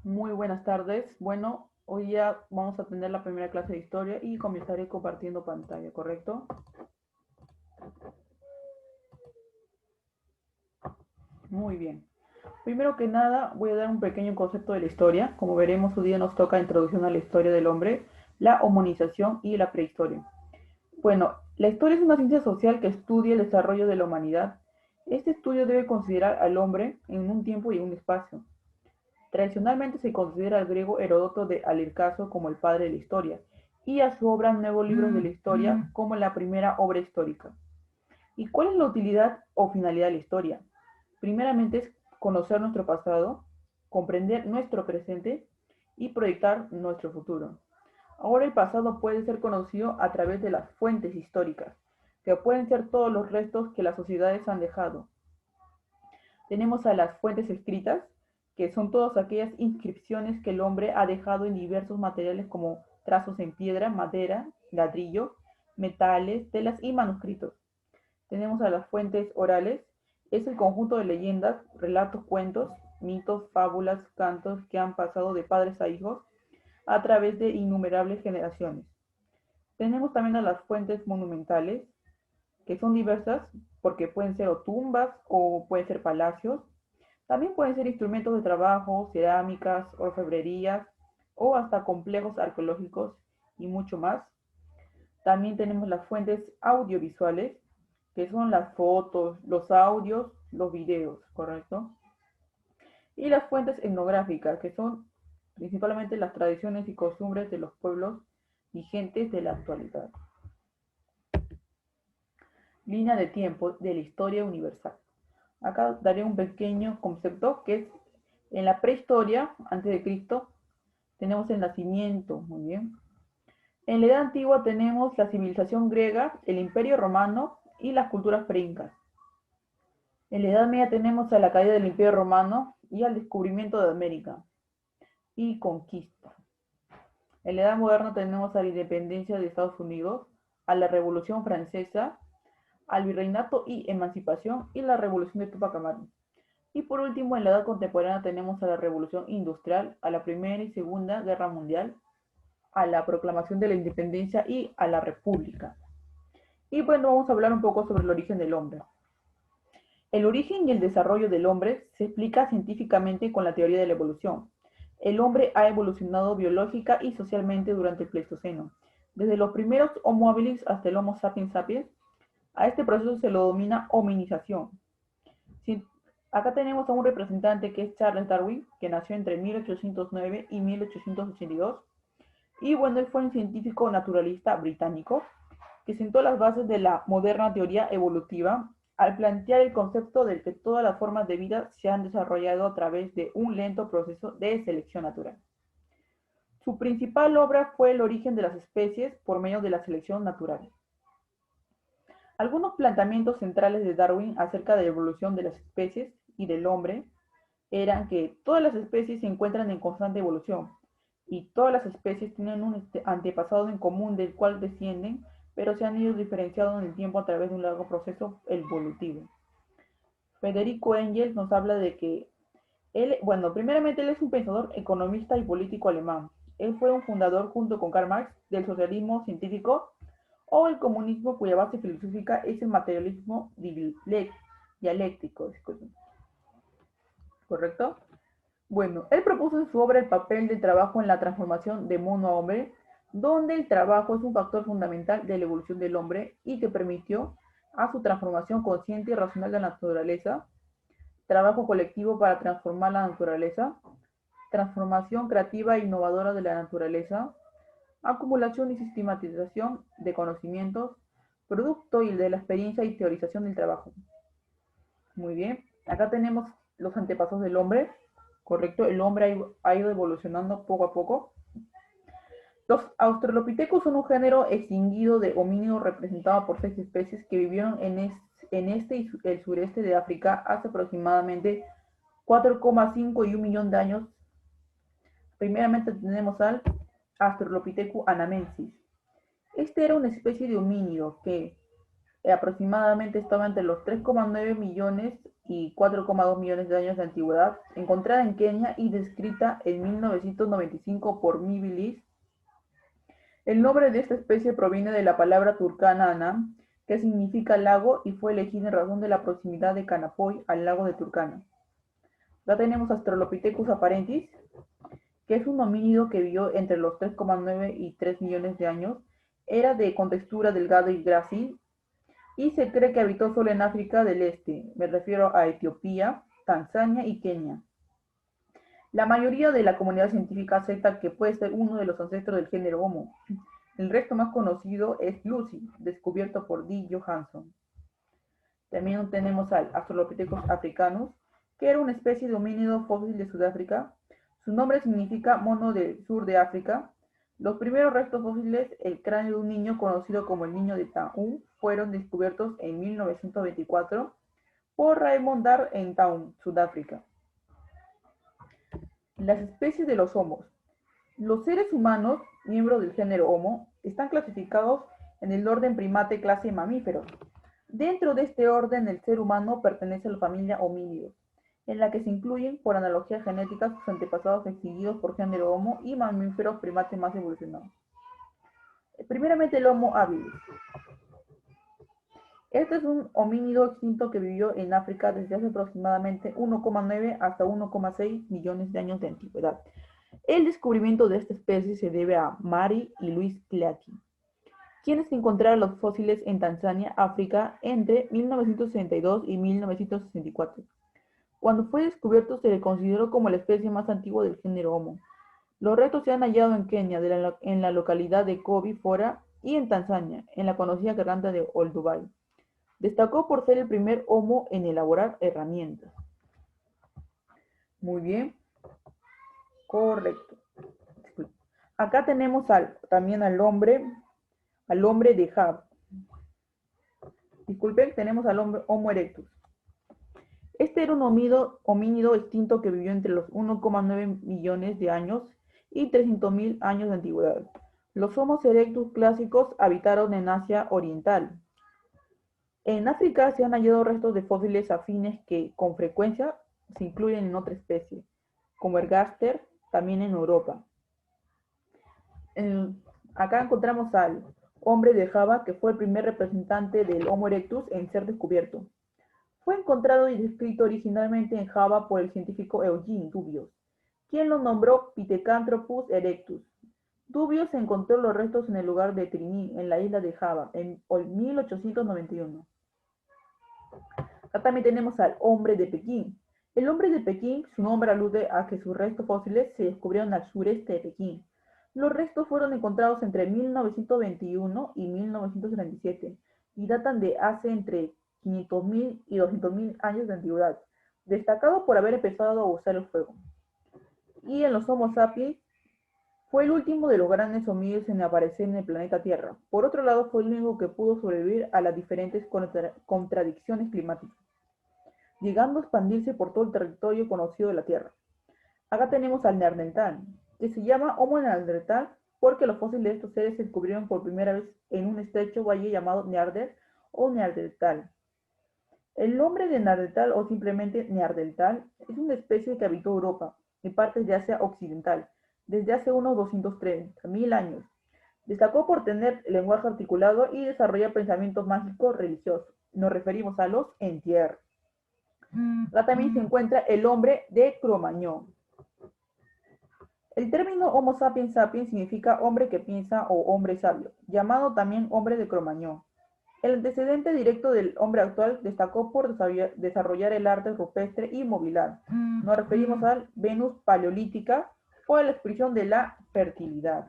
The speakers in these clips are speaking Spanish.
Muy buenas tardes. Bueno, hoy ya vamos a tener la primera clase de historia y comenzaré compartiendo pantalla, ¿correcto? Muy bien. Primero que nada, voy a dar un pequeño concepto de la historia. Como veremos, hoy día nos toca introducción a la historia del hombre, la humanización y la prehistoria. Bueno, la historia es una ciencia social que estudia el desarrollo de la humanidad. Este estudio debe considerar al hombre en un tiempo y un espacio. Tradicionalmente se considera al griego Heródoto de Alircazo como el padre de la historia, y a su obra Nuevos Libros de la Historia como la primera obra histórica. ¿Y cuál es la utilidad o finalidad de la historia? Primeramente es conocer nuestro pasado, comprender nuestro presente y proyectar nuestro futuro. Ahora el pasado puede ser conocido a través de las fuentes históricas, que pueden ser todos los restos que las sociedades han dejado. Tenemos a las fuentes escritas, que son todas aquellas inscripciones que el hombre ha dejado en diversos materiales como trazos en piedra, madera, ladrillo, metales, telas y manuscritos. Tenemos a las fuentes orales, es el conjunto de leyendas, relatos, cuentos, mitos, fábulas, cantos que han pasado de padres a hijos a través de innumerables generaciones. Tenemos también a las fuentes monumentales, que son diversas porque pueden ser o tumbas o pueden ser palacios. También pueden ser instrumentos de trabajo, cerámicas, orfebrerías o hasta complejos arqueológicos y mucho más. También tenemos las fuentes audiovisuales, que son las fotos, los audios, los videos, ¿correcto? Y las fuentes etnográficas, que son principalmente las tradiciones y costumbres de los pueblos vigentes de la actualidad. Línea de tiempo de la historia universal. Acá daré un pequeño concepto que es en la prehistoria, antes de Cristo, tenemos el nacimiento, muy bien. En la Edad Antigua tenemos la civilización griega, el Imperio Romano y las culturas preincas. En la Edad Media tenemos a la caída del Imperio Romano y al descubrimiento de América y conquista. En la Edad Moderna tenemos a la independencia de Estados Unidos, a la Revolución Francesa, al virreinato y emancipación y la Revolución de Tupac Amaru. Y por último, en la Edad Contemporánea tenemos a la Revolución Industrial, a la Primera y Segunda Guerra Mundial, a la proclamación de la independencia y a la república. Y bueno, vamos a hablar un poco sobre el origen del hombre. El origen y el desarrollo del hombre se explica científicamente con la teoría de la evolución. El hombre ha evolucionado biológica y socialmente durante el Pleistoceno, desde los primeros Homo habilis hasta el Homo sapiens sapiens. A este proceso se lo denomina hominización. Si, acá tenemos a un representante que es Charles Darwin, que nació entre 1809 y 1882. Y bueno, él fue un científico naturalista británico que sentó las bases de la moderna teoría evolutiva al plantear el concepto de que todas las formas de vida se han desarrollado a través de un lento proceso de selección natural. Su principal obra fue El origen de las especies por medio de la selección natural. Algunos planteamientos centrales de Darwin acerca de la evolución de las especies y del hombre eran que todas las especies se encuentran en constante evolución y todas las especies tienen un antepasado en común del cual descienden, pero se han ido diferenciando en el tiempo a través de un largo proceso evolutivo. Federico Engels nos habla de que él, bueno, primeramente él es un pensador, economista y político alemán. Él fue un fundador junto con Karl Marx del socialismo científico o el comunismo cuya base filosófica es el materialismo dialéctico, ¿correcto? Bueno, él propuso en su obra el papel del trabajo en la transformación de mono a hombre, donde el trabajo es un factor fundamental de la evolución del hombre y que permitió a su transformación consciente y racional de la naturaleza, trabajo colectivo para transformar la naturaleza, transformación creativa e innovadora de la naturaleza, acumulación y sistematización de conocimientos, producto y de la experiencia y teorización del trabajo. Muy bien, acá tenemos los antepasados del hombre, correcto, el hombre ha ido evolucionando poco a poco. Los australopithecus son un género extinguido de homínidos representado por 6 especies que vivieron en este y el sureste de África hace aproximadamente 4,5 y 1 millón de años. Primeramente tenemos al Australopithecus anamensis. Este era una especie de homínido que aproximadamente estaba entre los 3,9 millones y 4,2 millones de años de antigüedad, encontrada en Kenia y descrita en 1995 por Mibilis. El nombre de esta especie proviene de la palabra turcana Anam, que significa lago y fue elegida en razón de la proximidad de Canapoy al lago de Turkana. Ya tenemos Australopithecus apparensis, que es un homínido que vivió entre los 3,9 y 3 millones de años, era de contextura delgada y grácil, y se cree que habitó solo en África del Este, me refiero a Etiopía, Tanzania y Kenia. La mayoría de la comunidad científica acepta que puede ser uno de los ancestros del género Homo. El resto más conocido es Lucy, descubierto por D. Johanson. También tenemos al Australopithecus africanus, que era una especie de homínido fósil de Sudáfrica. Su nombre significa mono del sur de África. Los primeros restos fósiles, el cráneo de un niño conocido como el niño de Taung, fueron descubiertos en 1924 por Raymond Dar en Taung, Sudáfrica. Las especies de los homos. Los seres humanos, miembros del género Homo, están clasificados en el orden primate clase mamíferos. Dentro de este orden, el ser humano pertenece a la familia Homínidos, en la que se incluyen, por analogía genética, sus antepasados extinguidos por género Homo y mamíferos primates más evolucionados. Primeramente, el Homo habilis. Este es un homínido extinto que vivió en África desde hace aproximadamente 1,9 hasta 1,6 millones de años de antigüedad. El descubrimiento de esta especie se debe a Mary y Louis Cleaty, quienes encontraron los fósiles en Tanzania, África, entre 1962 y 1964. Cuando fue descubierto se le consideró como la especie más antigua del género Homo. Los restos se han hallado en Kenia, en la localidad de Kobe Fora, y en Tanzania, en la conocida garganta de Olduvai. Destacó por ser el primer Homo en elaborar herramientas. Muy bien, correcto. Acá tenemos también al hombre de Java. Disculpen, tenemos al hombre Homo erectus. Este era un homínido extinto que vivió entre los 1,9 millones de años y 300.000 años de antigüedad. Los Homo erectus clásicos habitaron en Asia Oriental. En África se han hallado restos de fósiles afines que con frecuencia se incluyen en otra especie, como Ergaster, también en Europa. Acá encontramos al hombre de Java, que fue el primer representante del Homo erectus en ser descubierto. Fue encontrado y descrito originalmente en Java por el científico Eugene Dubios, quien lo nombró Pithecanthropus erectus. Dubios encontró los restos en el lugar de Trini, en la isla de Java, en 1891. Acá también tenemos al hombre de Pekín. El hombre de Pekín, su nombre alude a que sus restos fósiles se descubrieron al sureste de Pekín. Los restos fueron encontrados entre 1921 y 1937 y datan de hace entre 500.000 y 200.000 años de antigüedad, destacado por haber empezado a usar el fuego. Y en los Homo sapiens, fue el último de los grandes homínidos en aparecer en el planeta Tierra. Por otro lado, fue el único que pudo sobrevivir a las diferentes contradicciones climáticas, llegando a expandirse por todo el territorio conocido de la Tierra. Acá tenemos al Neandertal, que se llama Homo neandertal porque los fósiles de estos seres se descubrieron por primera vez en un estrecho valle llamado Neander o Neandertal. El nombre de Neandertal o simplemente Neandertal es una especie que habitó Europa y partes de Asia Occidental desde hace unos 230.000 años. Destacó por tener lenguaje articulado y desarrollar pensamientos mágicos religiosos. Nos referimos a los Entier. Acá también se encuentra el hombre de Cro-Magnon. El término Homo sapiens sapiens significa hombre que piensa o hombre sabio, llamado también hombre de Cro-Magnon. El antecedente directo del hombre actual destacó por desarrollar el arte rupestre y mobiliario. Nos referimos al Venus paleolítica o a la expresión de la fertilidad.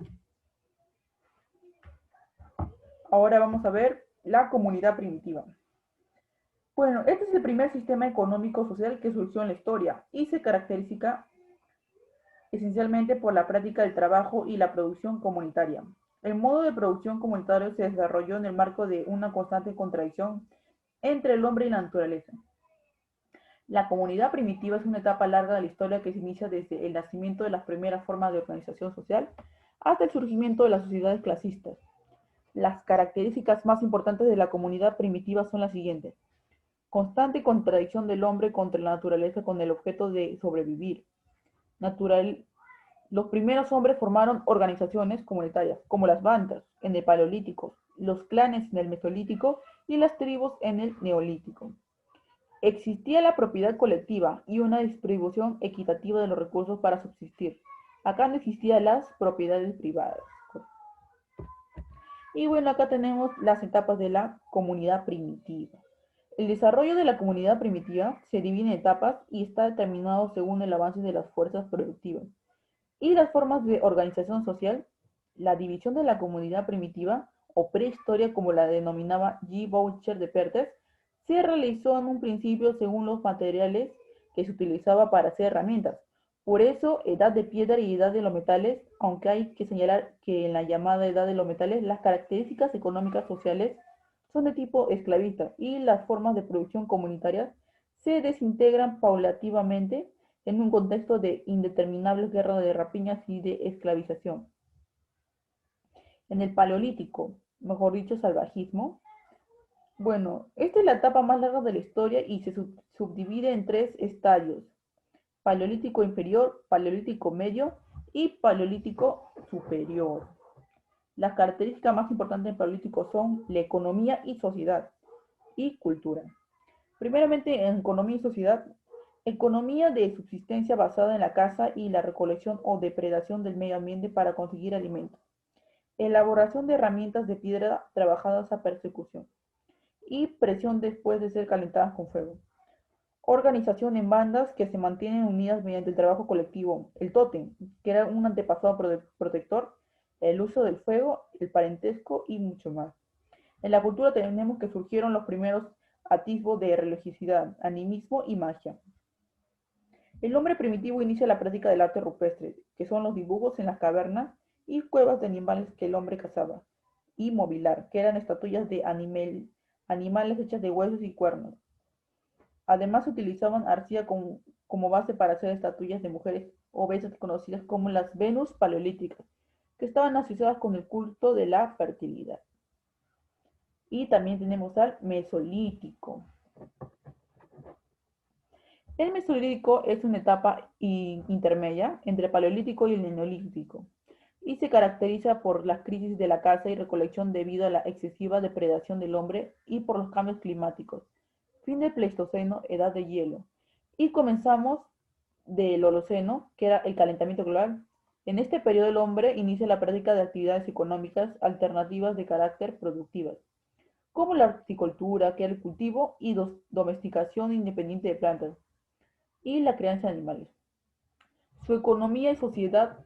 Ahora vamos a ver la comunidad primitiva. Bueno, este es el primer sistema económico social que surgió en la historia y se caracteriza esencialmente por la práctica del trabajo y la producción comunitaria. El modo de producción comunitario se desarrolló en el marco de una constante contradicción entre el hombre y la naturaleza. La comunidad primitiva es una etapa larga de la historia que se inicia desde el nacimiento de las primeras formas de organización social hasta el surgimiento de las sociedades clasistas. Las características más importantes de la comunidad primitiva son las siguientes. Constante contradicción del hombre contra la naturaleza con el objeto de sobrevivir. Natural, los primeros hombres formaron organizaciones comunitarias, como las bandas en el Paleolítico, los clanes en el Mesolítico y las tribus en el Neolítico. Existía la propiedad colectiva y una distribución equitativa de los recursos para subsistir. Acá no existían las propiedades privadas. Y bueno, acá tenemos las etapas de la comunidad primitiva. El desarrollo de la comunidad primitiva se divide en etapas y está determinado según el avance de las fuerzas productivas y las formas de organización social. La división de la comunidad primitiva o prehistoria, como la denominaba G. Boucher de Perthes, se realizó en un principio según los materiales que se utilizaba para hacer herramientas. Por eso, edad de piedra y edad de los metales, aunque hay que señalar que en la llamada edad de los metales las características económicas sociales son de tipo esclavista y las formas de producción comunitarias se desintegran paulativamente en un contexto de indeterminables guerras de rapiñas y de esclavización. En el Paleolítico, mejor dicho, salvajismo. Bueno, esta es la etapa más larga de la historia y se subdivide en tres estadios: Paleolítico inferior, Paleolítico medio y Paleolítico superior. Las características más importantes del Paleolítico son la economía y sociedad y cultura. Primeramente, en economía y sociedad, economía de subsistencia basada en la caza y la recolección o depredación del medio ambiente para conseguir alimentos. Elaboración de herramientas de piedra trabajadas a persecución y presión después de ser calentadas con fuego. Organización en bandas que se mantienen unidas mediante el trabajo colectivo. El tótem, que era un antepasado protector, el uso del fuego, el parentesco y mucho más. En la cultura tenemos que surgieron los primeros atisbos de religiosidad, animismo y magia. El hombre primitivo inicia la práctica del arte rupestre, que son los dibujos en las cavernas y cuevas de animales que el hombre cazaba, y mobilar, que eran estatuillas de animales hechas de huesos y cuernos. Además, utilizaban arcilla como base para hacer estatuillas de mujeres obesas conocidas como las Venus paleolíticas, que estaban asociadas con el culto de la fertilidad. Y también tenemos al Mesolítico. El Mesolítico es una etapa intermedia entre el Paleolítico y el Neolítico y se caracteriza por las crisis de la caza y recolección debido a la excesiva depredación del hombre y por los cambios climáticos. Fin del Pleistoceno, edad de hielo. Y comenzamos del Holoceno, que era el calentamiento global. En este periodo el hombre inicia la práctica de actividades económicas alternativas de carácter productivas, como la horticultura, que era el cultivo y domesticación independiente de plantas, y la crianza de animales. Su economía y sociedad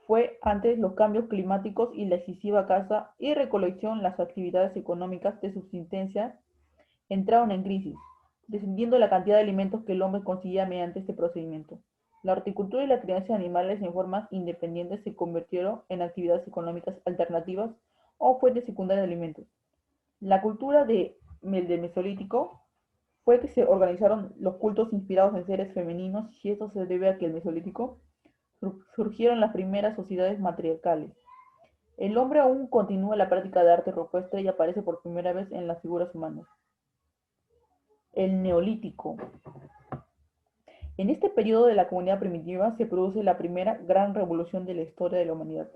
fue antes los cambios climáticos y la excesiva caza y recolección. Las actividades económicas de subsistencia entraron en crisis, descendiendo la cantidad de alimentos que el hombre conseguía mediante este procedimiento. La horticultura y la crianza de animales en formas independientes se convirtieron en actividades económicas alternativas o fuentes secundarias de alimentos. La cultura del Mesolítico fue que se organizaron los cultos inspirados en seres femeninos, y esto se debe a que en el Mesolítico surgieron las primeras sociedades matriarcales. El hombre aún continúa la práctica de arte rupestre y aparece por primera vez en las figuras humanas. El Neolítico. En este periodo de la comunidad primitiva se produce la primera gran revolución de la historia de la humanidad,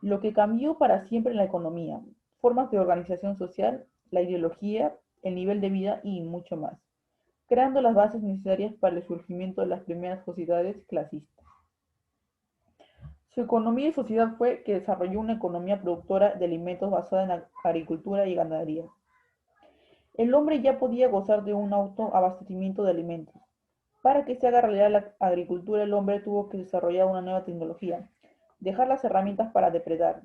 lo que cambió para siempre la economía, formas de organización social, la ideología, el nivel de vida y mucho más, creando las bases necesarias para el surgimiento de las primeras sociedades clasistas. Su economía y sociedad fue que desarrolló una economía productora de alimentos basada en la agricultura y ganadería. El hombre ya podía gozar de un autoabastecimiento de alimentos. Para que se haga realidad la agricultura, el hombre tuvo que desarrollar una nueva tecnología, dejar las herramientas para depredar,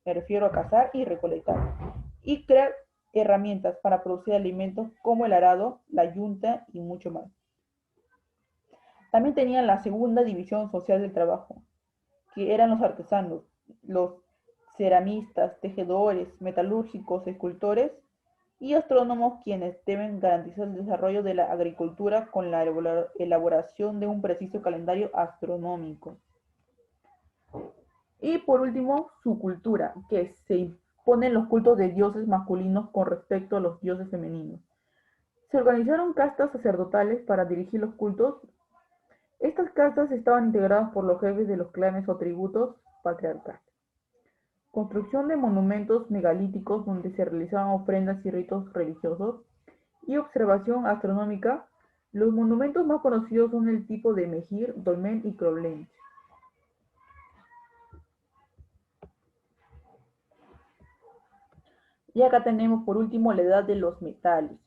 me refiero a cazar y recolectar, y crear herramientas para producir alimentos como el arado, la yunta y mucho más. También tenían la segunda división social del trabajo, que eran los artesanos, los ceramistas, tejedores, metalúrgicos, escultores y astrónomos, quienes deben garantizar el desarrollo de la agricultura con la elaboración de un preciso calendario astronómico. Y por último, su cultura, que se ponen los cultos de dioses masculinos con respecto a los dioses femeninos. Se organizaron castas sacerdotales para dirigir los cultos. Estas castas estaban integradas por los jefes de los clanes o tributos patriarcales. Construcción de monumentos megalíticos donde se realizaban ofrendas y ritos religiosos. Y observación astronómica. Los monumentos más conocidos son el tipo de Mejir, Dolmen y Koblenz. Y acá tenemos por último la edad de los metales,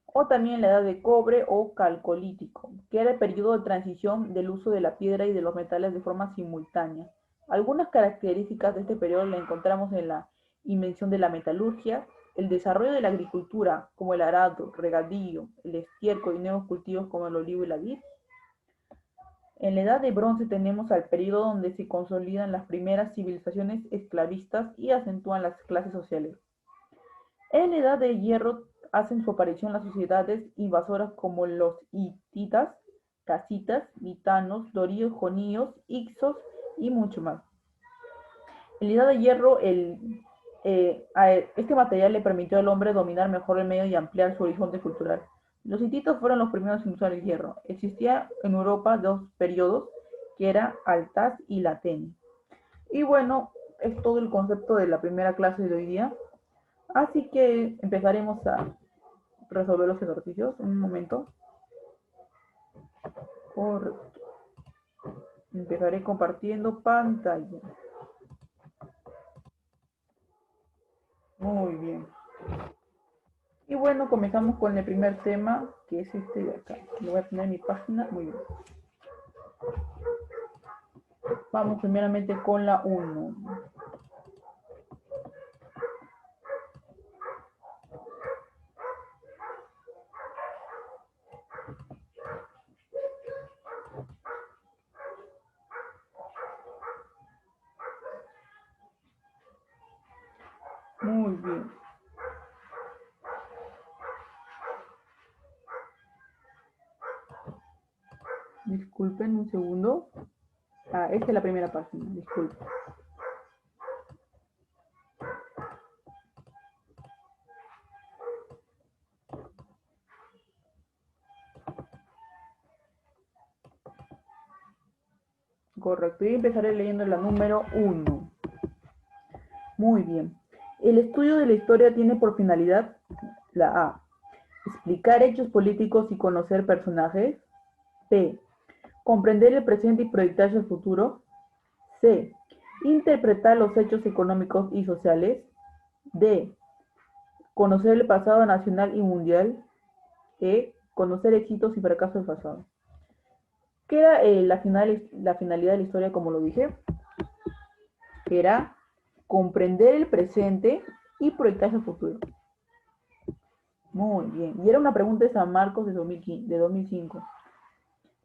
o también la edad de cobre o calcolítico, que era el periodo de transición del uso de la piedra y de los metales de forma simultánea. Algunas características de este periodo las encontramos en la invención de la metalurgia, el desarrollo de la agricultura, como el arado, regadío, el estiércol y nuevos cultivos como el olivo y la vid. En la edad de bronce tenemos al periodo donde se consolidan las primeras civilizaciones esclavistas y acentúan las clases sociales. En la edad de hierro hacen su aparición las sociedades invasoras como los hititas, casitas, mitanos, doríos, joníos, ixos y mucho más. En la edad de hierro, este material le permitió al hombre dominar mejor el medio y ampliar su horizonte cultural. Los hititas fueron los primeros en usar el hierro. Existía en Europa dos periodos, que era Altaz y Latene. Y bueno, es todo el concepto de la primera clase de hoy día. Así que empezaremos a resolver los ejercicios en un momento. Empezaré compartiendo pantalla. Muy bien. Y bueno, comenzamos con el primer tema, que es este de acá. Lo voy a poner en mi página. Muy bien. Vamos primeramente con la 1. Muy bien. Disculpen un segundo. Esta es la primera página, disculpen. Correcto, y empezaré leyendo la número 1. Muy bien. El estudio de la historia tiene por finalidad la A. Explicar hechos políticos y conocer personajes. B. Comprender el presente y proyectarse al futuro. C. Interpretar los hechos económicos y sociales. D. Conocer el pasado nacional y mundial. E. Conocer éxitos y fracasos del pasado. Queda la finalidad de la historia, como lo dije, que era comprender el presente y proyectarse al futuro. Muy bien. Y era una pregunta de San Marcos de 2005.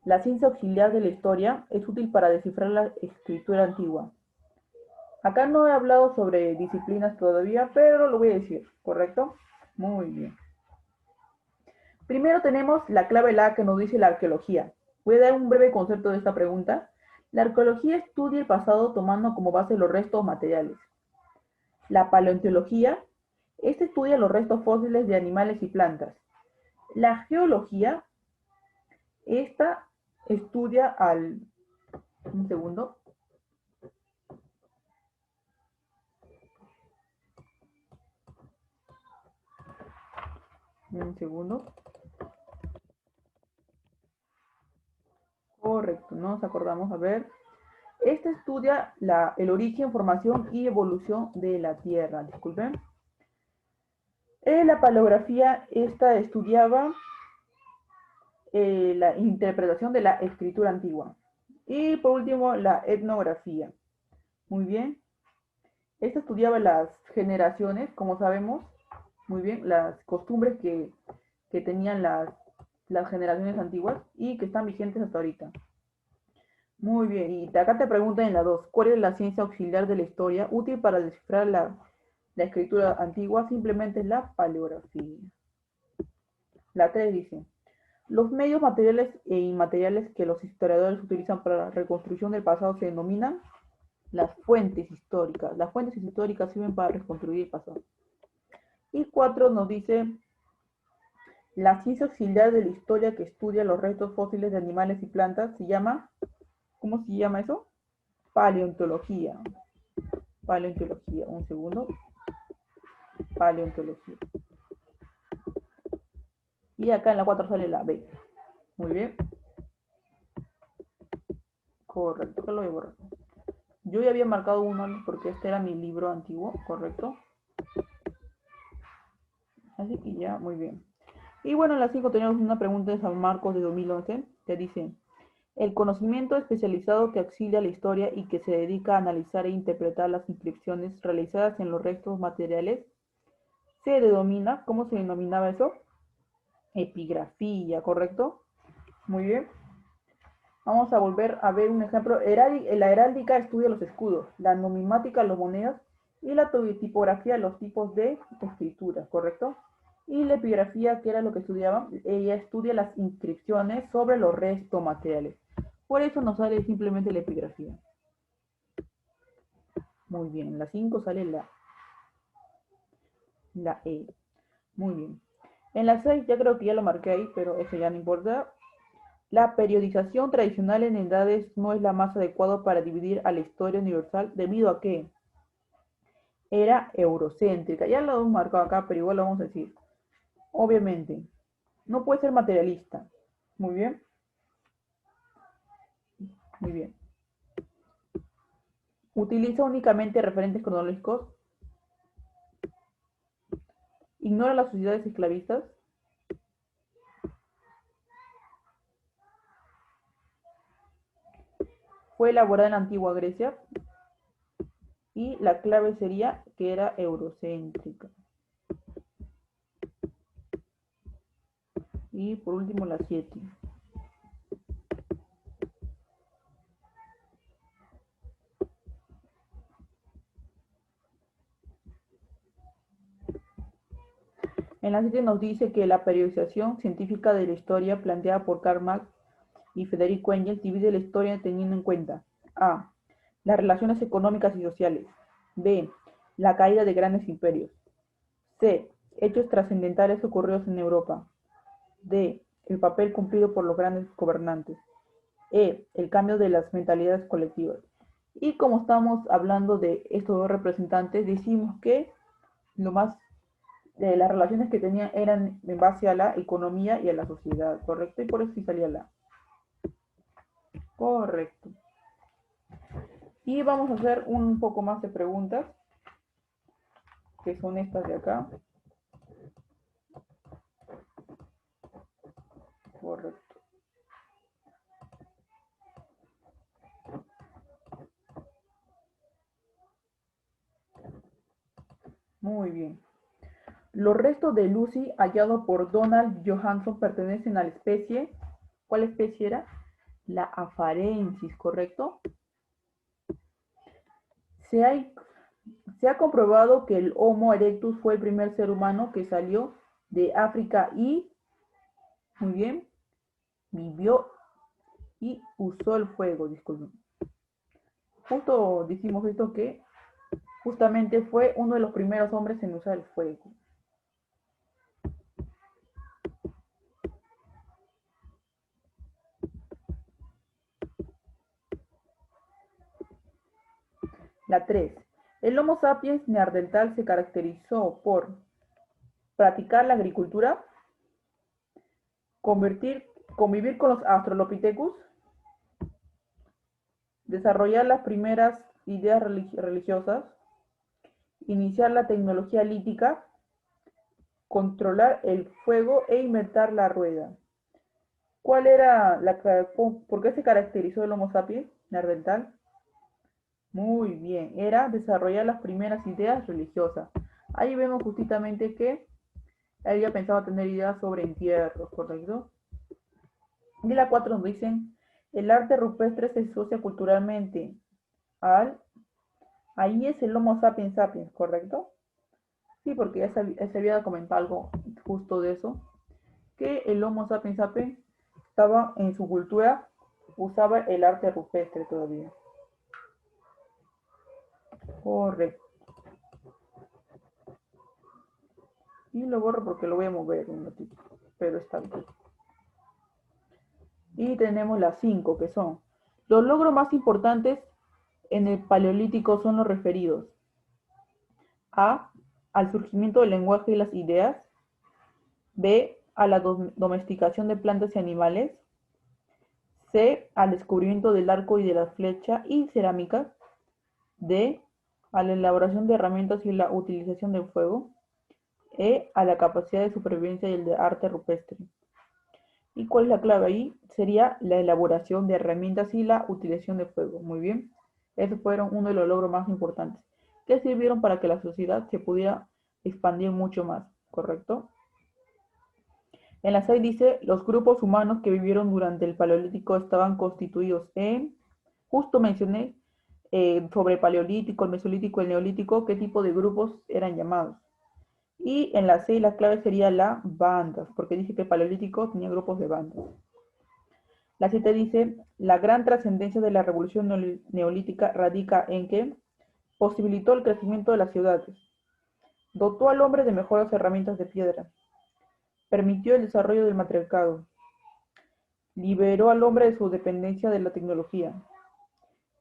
La ciencia auxiliar de la historia es útil para descifrar la escritura antigua. Acá no he hablado sobre disciplinas todavía, pero lo voy a decir, ¿correcto? Muy bien. Primero tenemos la clave la que nos dice la arqueología. Voy a dar un breve concepto de esta pregunta. La arqueología estudia el pasado tomando como base los restos materiales. La paleontología, esta estudia los restos fósiles de animales y plantas. La geología, esta estudia un segundo. Un segundo. Correcto, nos acordamos, a ver. Esta estudia el origen, formación y evolución de la Tierra. Disculpen. La paleografía, esta estudiaba la interpretación de la escritura antigua. Y por último, la etnografía. Muy bien. Esta estudiaba las generaciones, como sabemos, muy bien, las costumbres que tenían las generaciones antiguas y que están vigentes hasta ahorita. Muy bien, y acá te preguntan en la 2, ¿cuál es la ciencia auxiliar de la historia útil para descifrar la escritura antigua? Simplemente es la paleografía. La 3 dice, los medios materiales e inmateriales que los historiadores utilizan para la reconstrucción del pasado se denominan. Las fuentes históricas. Las fuentes históricas sirven para reconstruir el pasado. Y 4 nos dice, la ciencia auxiliar de la historia que estudia los restos fósiles de animales y plantas se llama, ¿cómo se llama eso? Paleontología. Paleontología, un segundo. Paleontología. Y acá en la 4 sale la B. Muy bien. Correcto, que lo voy a borrar. Yo ya había marcado uno porque este era mi libro antiguo, correcto. Así que ya, muy bien. Y bueno, en la 5 tenemos una pregunta de San Marcos de 2011 que dice, el conocimiento especializado que auxilia la historia y que se dedica a analizar e interpretar las inscripciones realizadas en los restos materiales se denomina, ¿cómo se denominaba eso? Epigrafía, ¿correcto? Muy bien. Vamos a volver a ver un ejemplo. La heráldica estudia los escudos, la numismática las monedas y la tipografía los tipos de escrituras, ¿correcto? Y la epigrafía, que era lo que estudiaba, ella estudia las inscripciones sobre los restos materiales. Por eso nos sale simplemente la epigrafía. Muy bien, en la 5 sale la E. Muy bien. En la 6 ya creo que ya lo marqué ahí, pero eso ya no importa. La periodización tradicional en edades no es la más adecuada para dividir a la historia universal debido a que era eurocéntrica. Ya lo hemos marcado acá, pero igual lo vamos a decir. Obviamente, no puede ser materialista. Muy bien, muy bien. Utiliza únicamente referentes cronológicos. Ignora las sociedades esclavistas. Fue elaborada en la antigua Grecia. Y la clave sería que era eurocéntrica. Y por último la 7. En la 7 nos dice que la periodización científica de la historia planteada por Karl Marx y Federico Engels divide la historia teniendo en cuenta a. Las relaciones económicas y sociales. B. La caída de grandes imperios. C. Hechos trascendentales ocurridos en Europa. D. El papel cumplido por los grandes gobernantes. E. El cambio de las mentalidades colectivas. Y como estamos hablando de estos dos representantes, decimos que lo más las relaciones que tenían eran en base a la economía y a la sociedad, ¿correcto? Y por eso sí salía la. Correcto. Y vamos a hacer un poco más de preguntas, que son estas de acá. Correcto. Muy bien. Los restos de Lucy hallados por Donald Johanson pertenecen a la especie. ¿Cuál especie era? La Afarensis, ¿correcto? Se ha, se ha comprobado que el Homo erectus fue el primer ser humano que salió de África y, muy bien, vivió y usó el fuego, disculpen. Justo decimos esto que justamente fue uno de los primeros hombres en usar el fuego. La 3. El Homo sapiens neandertal se caracterizó por practicar la agricultura, convivir con los Australopithecus, desarrollar las primeras ideas religiosas, iniciar la tecnología lítica, controlar el fuego e inventar la rueda. ¿Cuál era por qué se caracterizó el Homo sapiens neandertal? Muy bien, era desarrollar las primeras ideas religiosas. Ahí vemos justamente que había pensado tener ideas sobre entierros, ¿correcto? Y la 4 nos dicen, el arte rupestre se asocia culturalmente al... Ahí es el Homo sapiens sapiens, ¿correcto? Sí, porque ya se había comentado algo justo de eso, que el Homo sapiens sapiens estaba en su cultura, usaba el arte rupestre todavía. Correcto. Y lo borro porque lo voy a mover un ratito, pero está bien. Y tenemos las 5, que son: los logros más importantes en el Paleolítico son los referidos a, al surgimiento del lenguaje y las ideas; b, a la domesticación de plantas y animales; c, al descubrimiento del arco y de la flecha y cerámica; d, a la elaboración de herramientas y la utilización del fuego; e, a la capacidad de supervivencia y el de arte rupestre. ¿Y cuál es la clave ahí? Sería la elaboración de herramientas y la utilización de fuego. Muy bien. Esos fueron uno de los logros más importantes, que sirvieron para que la sociedad se pudiera expandir mucho más, ¿correcto? En la 6 dice: los grupos humanos que vivieron durante el Paleolítico estaban constituidos en, justo mencioné sobre el Paleolítico, el Mesolítico, el Neolítico, qué tipo de grupos eran llamados. Y en la 6 la clave sería la bandas, porque dice que el Paleolítico tenía grupos de bandas. La 7 dice: la gran trascendencia de la revolución neolítica radica en que posibilitó el crecimiento de las ciudades, dotó al hombre de mejores herramientas de piedra, permitió el desarrollo del matriarcado, liberó al hombre de su dependencia de la tecnología,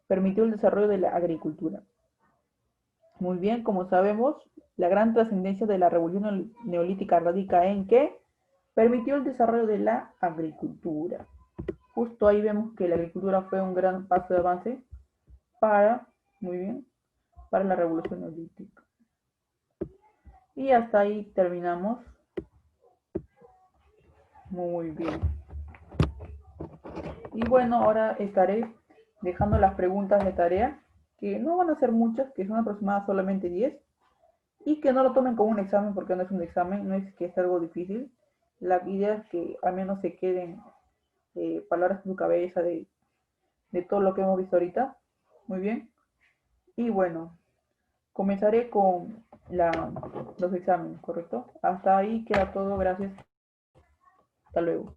permitió el desarrollo de la agricultura. Muy bien, como sabemos, la gran trascendencia de la revolución neolítica radica en que permitió el desarrollo de la agricultura. Justo ahí vemos que la agricultura fue un gran paso de avance para, muy bien, para la revolución neolítica. Y hasta ahí terminamos. Muy bien. Y bueno, ahora estaré dejando las preguntas de tarea, que no van a ser muchas, que son aproximadamente solamente 10, y que no lo tomen como un examen, porque no es un examen, no es que es algo difícil. La idea es que al menos se queden palabras en su cabeza de todo lo que hemos visto ahorita. Muy bien. Y bueno, comenzaré con los exámenes, ¿correcto? Hasta ahí queda todo, gracias. Hasta luego.